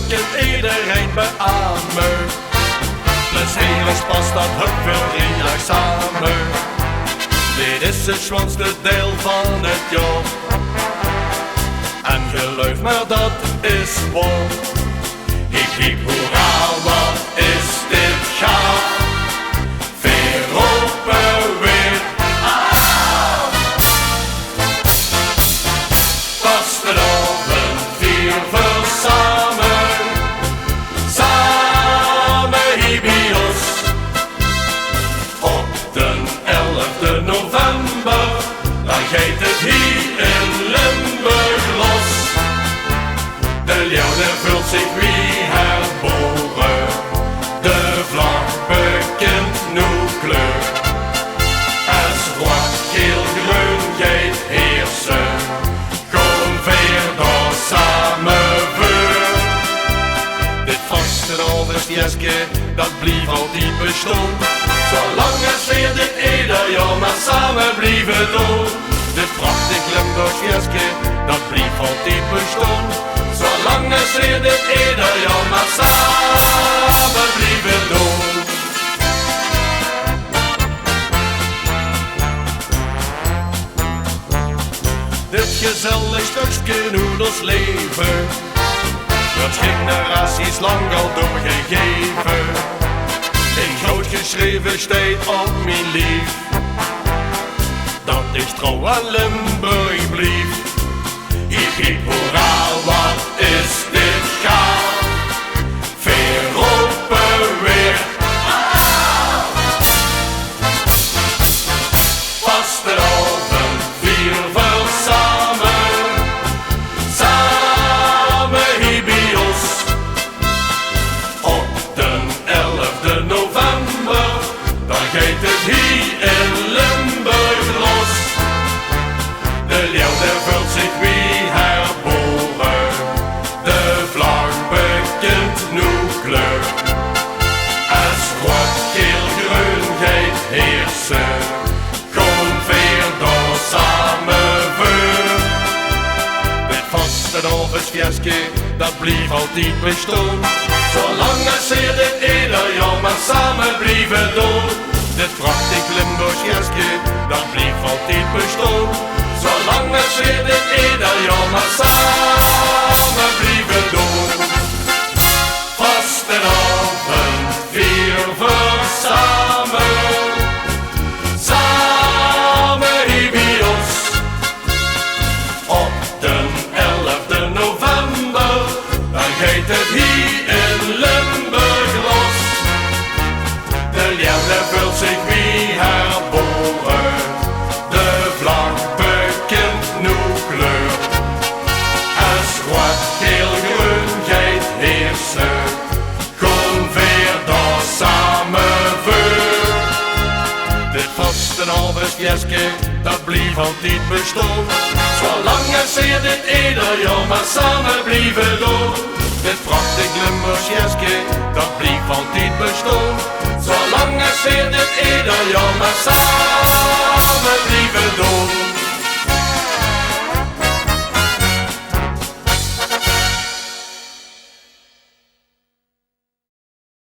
kent iedereen beamen. Plus hele spas dat hup veel jaar samen. Dit is het schoonste deel van het jaar. En geloof me, dat is waar. Hiep hiep hoera, wat is dit gaaf. Veer open weer. Vastenavond vieren samen. Samen hier bij ons. Op de 11e november, dan gaat het hier in Limburg los. De leeuw vult zich wie herboren. De vlag bekent nu kleur. Als rood, geel, groen gaat heersen. Kom weer door samen voor. Dit vastenavondfeestje, dat blijft altijd bestaan. Zolang als weer dit ieder jaar maar samen blijven doen. Dit prachtig Limburgsfeestje, dat blijft altijd bestaan. Zolang als weer dit ieder jaar maar samen blijven doen. Dit gezellig stukje in ons leven wordt generaties lang al doorgegeven. In groot geschreven staat op mijn lief dat ik trouw aan Limburg blief. Hiep hiep hoera, wat is dit gaaf. Veer open weer. Vastenavond vieren we samen. Samen hier bij ons. Op de 11e november, dan gaat het hier in Limburg los. De leeuw vult zich wie herboren. De vlag bekent nu kleur. Als rood, geel, groen gaat heersen. Kom weer door samen voor. Dit vastenavondfeestje, dat blijft altijd bestaan. Zolang als ze dit ieder jaar maar samen blijven doen. Dit prachtig Limburgsfeestje, dat blijft altijd bestaan. Zolang als ze dit ieder jaar maar samen blijven doen. Vastenavond vieren we samen. Samen hier bij ons. Op de 11e november, dan gaat het hier in Limburg los. De leeuw vult zich wie herboren. De vlag bekent nu kleur. Als rood, geel, groen gaat heersen. Kom weer door samen voor. Dit vastenavondfeestje, dat blijft altijd bestaan. Zolang als ze dit ieder jaar maar samen blijven doen. Dit prachtig Limburgsfeestje, dat blijft altijd bestaan. Zolang als ze dit ieder jaar maar samen blijven doen.